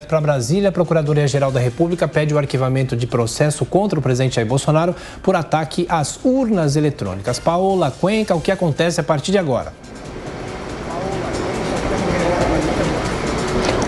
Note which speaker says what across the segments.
Speaker 1: Para Brasília, a Procuradoria-Geral da República pede o arquivamento de processo contra o presidente Jair Bolsonaro por ataque às urnas eletrônicas. Paola Cuenca, o que acontece a partir de agora?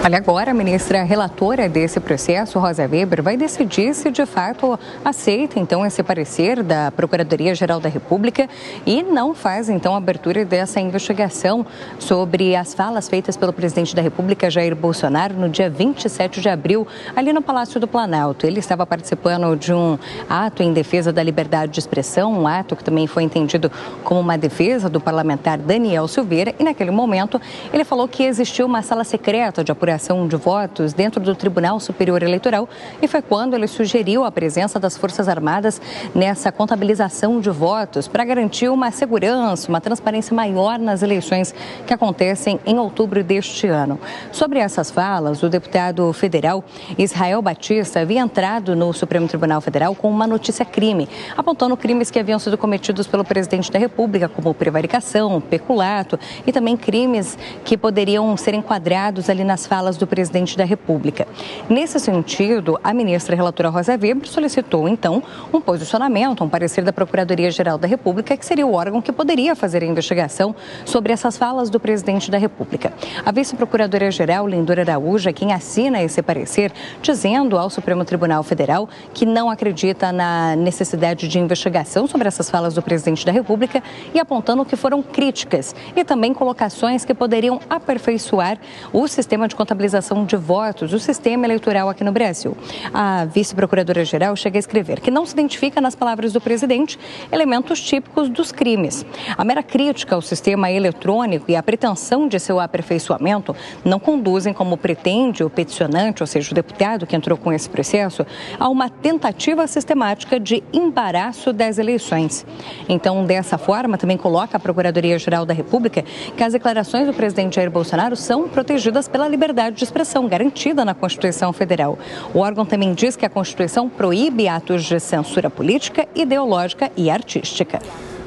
Speaker 2: Olha, agora a ministra relatora desse processo, Rosa Weber, vai decidir se de fato aceita então esse parecer da Procuradoria-Geral da República e não faz então a abertura dessa investigação sobre as falas feitas pelo presidente da República, Jair Bolsonaro, no dia 27 de abril, ali no Palácio do Planalto. Ele estava participando de um ato em defesa da liberdade de expressão, um ato que também foi entendido como uma defesa do parlamentar Daniel Silveira, e naquele momento ele falou que existiu uma sala secreta de apuração de votos dentro do Tribunal Superior Eleitoral, e foi quando ele sugeriu a presença das Forças Armadas nessa contabilização de votos para garantir uma segurança, uma transparência maior nas eleições que acontecem em outubro deste ano. Sobre essas falas, o deputado federal Israel Batista havia entrado no Supremo Tribunal Federal com uma notícia-crime, apontando crimes que haviam sido cometidos pelo presidente da República, como prevaricação, peculato e também crimes que poderiam ser enquadrados ali nas falas do presidente da República. Nesse sentido, a ministra relatora Rosa Weber solicitou, então, um posicionamento, um parecer da Procuradoria-Geral da República, que seria o órgão que poderia fazer a investigação sobre essas falas do presidente da República. A vice-procuradora-geral, Lindora Araújo, é quem assina esse parecer, dizendo ao Supremo Tribunal Federal que não acredita na necessidade de investigação sobre essas falas do presidente da República e apontando que foram críticas e também colocações que poderiam aperfeiçoar o sistema de contabilização de votos, o sistema eleitoral aqui no Brasil. A vice-procuradora-geral chega a escrever que não se identifica nas palavras do presidente elementos típicos dos crimes. A mera crítica ao sistema eletrônico e a pretensão de seu aperfeiçoamento não conduzem, como pretende o peticionante, ou seja, o deputado que entrou com esse processo, a uma tentativa sistemática de embaraço das eleições. Então, dessa forma, também coloca a Procuradoria-Geral da República que as declarações do presidente Jair Bolsonaro são protegidas pela liberdade de expressão garantida na Constituição Federal. O órgão também diz que a Constituição proíbe atos de censura política, ideológica e artística.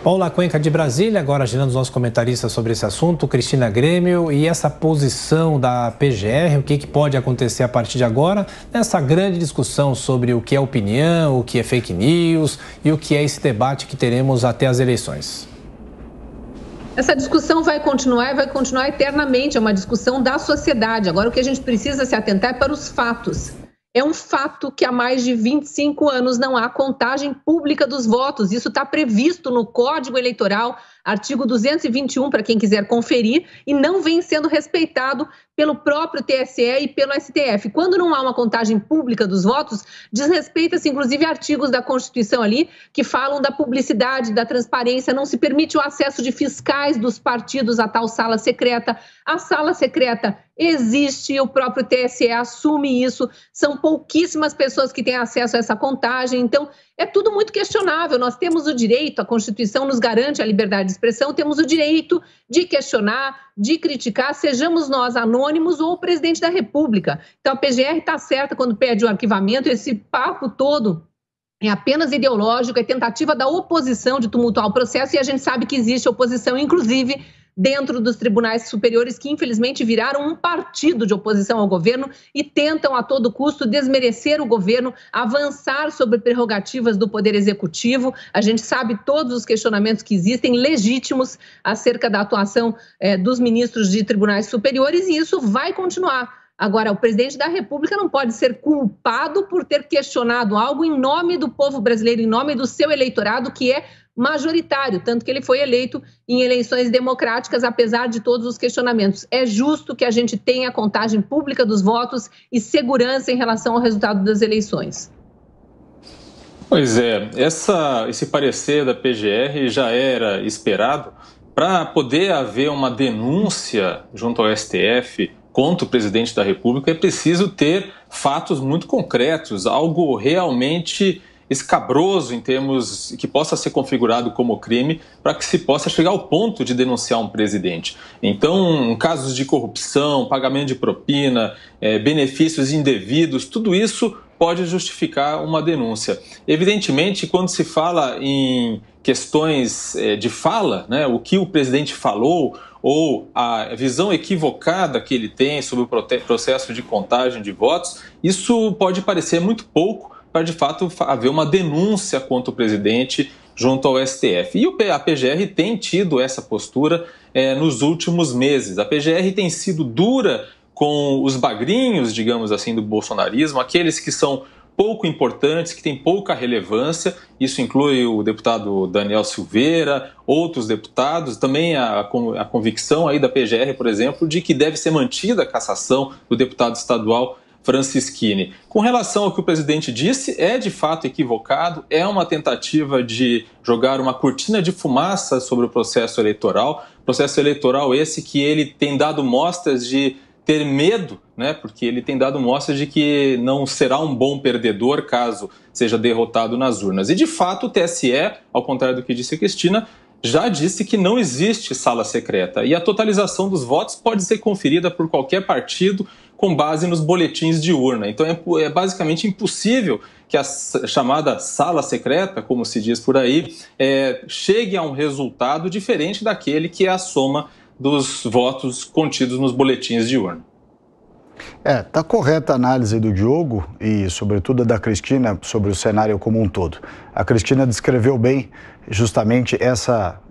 Speaker 1: Paola Cuenca de Brasília, agora girando os nossos comentaristas sobre esse assunto, Cristina Grêmio, e essa posição da PGR, o que pode acontecer a partir de agora, nessa grande discussão sobre o que é opinião, o que é fake news e o que é esse debate que teremos até as eleições.
Speaker 3: Essa discussão vai continuar e vai continuar eternamente, é uma discussão da sociedade. Agora, o que a gente precisa se atentar é para os fatos. É um fato que há mais de 25 anos não há contagem pública dos votos. Isso está previsto no Código Eleitoral, artigo 221, para quem quiser conferir, e não vem sendo respeitado pelo próprio TSE e pelo STF. Quando não há uma contagem pública dos votos, desrespeita-se inclusive artigos da Constituição ali que falam da publicidade, da transparência, não se permite o acesso de fiscais dos partidos à tal sala secreta. A sala secreta existe, o próprio TSE assume isso, são pouquíssimas pessoas que têm acesso a essa contagem, então é tudo muito questionável. Nós temos o direito, a Constituição nos garante a liberdade de expressão, temos o direito de questionar, de criticar, sejamos nós anônimos ou o presidente da República. Então a PGR está certa quando pede o arquivamento, esse papo todo é apenas ideológico, é tentativa da oposição de tumultuar o processo, e a gente sabe que existe oposição, inclusive dentro dos tribunais superiores, que infelizmente viraram um partido de oposição ao governo e tentam a todo custo desmerecer o governo, avançar sobre prerrogativas do Poder Executivo. A gente sabe todos os questionamentos que existem, legítimos, acerca da atuação dos ministros de tribunais superiores, e isso vai continuar. Agora, o presidente da República não pode ser culpado por ter questionado algo em nome do povo brasileiro, em nome do seu eleitorado, que é majoritário, tanto que ele foi eleito em eleições democráticas, apesar de todos os questionamentos. É justo que a gente tenha contagem pública dos votos e segurança em relação ao resultado das eleições.
Speaker 4: Pois é, esse parecer da PGR já era esperado. Para poder haver uma denúncia junto ao STF contra o presidente da República, é preciso ter fatos muito concretos, algo realmente escabroso em termos que possa ser configurado como crime para que se possa chegar ao ponto de denunciar um presidente. Então, casos de corrupção, pagamento de propina, benefícios indevidos, tudo isso pode justificar uma denúncia. Evidentemente, quando se fala em questões de fala, né, o que o presidente falou ou a visão equivocada que ele tem sobre o processo de contagem de votos, isso pode parecer muito pouco para, de fato, haver uma denúncia contra o presidente junto ao STF. E a PGR tem tido essa postura nos últimos meses. A PGR tem sido dura com os bagrinhos, digamos assim, do bolsonarismo, aqueles que são pouco importantes, que têm pouca relevância. Isso inclui o deputado Daniel Silveira, outros deputados, também a convicção aí da PGR, por exemplo, de que deve ser mantida a cassação do deputado estadual Francisquini. Com relação ao que o presidente disse, é de fato equivocado, é uma tentativa de jogar uma cortina de fumaça sobre o processo eleitoral esse que ele tem dado mostras de ter medo, né, porque ele tem dado mostras de que não será um bom perdedor caso seja derrotado nas urnas. E, de fato, o TSE, ao contrário do que disse a Cristina, já disse que não existe sala secreta e a totalização dos votos pode ser conferida por qualquer partido com base nos boletins de urna. Então é basicamente impossível que a chamada sala secreta, como se diz por aí, chegue a um resultado diferente daquele que é a soma dos votos contidos nos boletins de urna.
Speaker 5: Tá correta a análise do Diogo e, sobretudo, da Cristina sobre o cenário como um todo. A Cristina descreveu bem justamente essa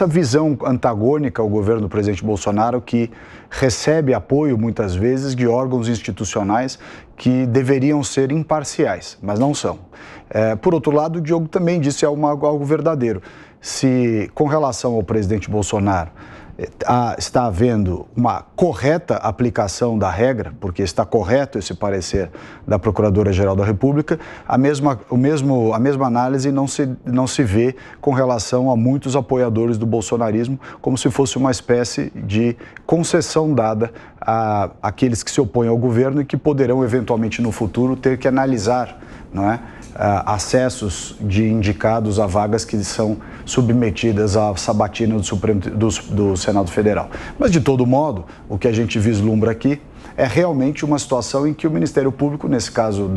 Speaker 5: visão antagônica ao governo do presidente Bolsonaro, que recebe apoio, muitas vezes, de órgãos institucionais que deveriam ser imparciais, mas não são. Por outro lado, o Diogo também disse algo verdadeiro. Se, com relação ao presidente Bolsonaro, está havendo uma correta aplicação da regra, porque está correto esse parecer da Procuradora-Geral da República, a mesma análise não se vê com relação a muitos apoiadores do bolsonarismo, como se fosse uma espécie de concessão dada àqueles que se opõem ao governo e que poderão, eventualmente, no futuro, ter que analisar, não é? Acessos de indicados a vagas que são submetidas à sabatina do Senado Federal. Mas, de todo modo, o que a gente vislumbra aqui é realmente uma situação em que o Ministério Público, nesse caso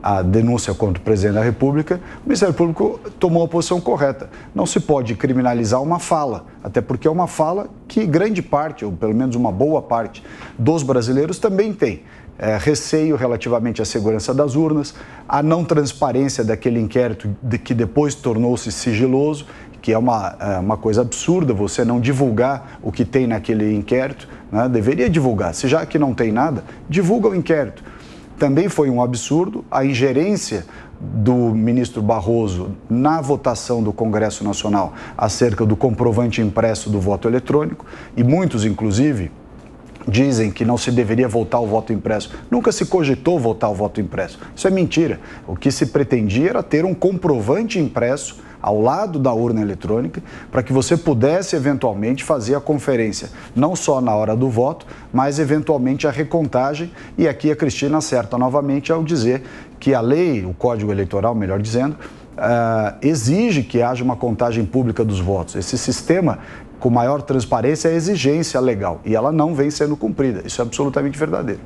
Speaker 5: a denúncia contra o presidente da República, o Ministério Público tomou a posição correta. Não se pode criminalizar uma fala, até porque é uma fala que grande parte, ou pelo menos uma boa parte, dos brasileiros também tem. Receio relativamente à segurança das urnas, a não transparência daquele inquérito que depois tornou-se sigiloso, que é uma coisa absurda você não divulgar o que tem naquele inquérito, né? Deveria divulgar, se já que não tem nada, divulga o inquérito. Também foi um absurdo a ingerência do ministro Barroso na votação do Congresso Nacional acerca do comprovante impresso do voto eletrônico, e muitos, inclusive, dizem que não se deveria votar o voto impresso. Nunca se cogitou votar o voto impresso. Isso é mentira. O que se pretendia era ter um comprovante impresso ao lado da urna eletrônica para que você pudesse, eventualmente, fazer a conferência, não só na hora do voto, mas, eventualmente, a recontagem. E aqui a Cristina acerta novamente ao dizer que a lei, o Código Eleitoral, melhor dizendo, exige que haja uma contagem pública dos votos. Esse sistema, com maior transparência, é exigência legal e ela não vem sendo cumprida. Isso é absolutamente verdadeiro.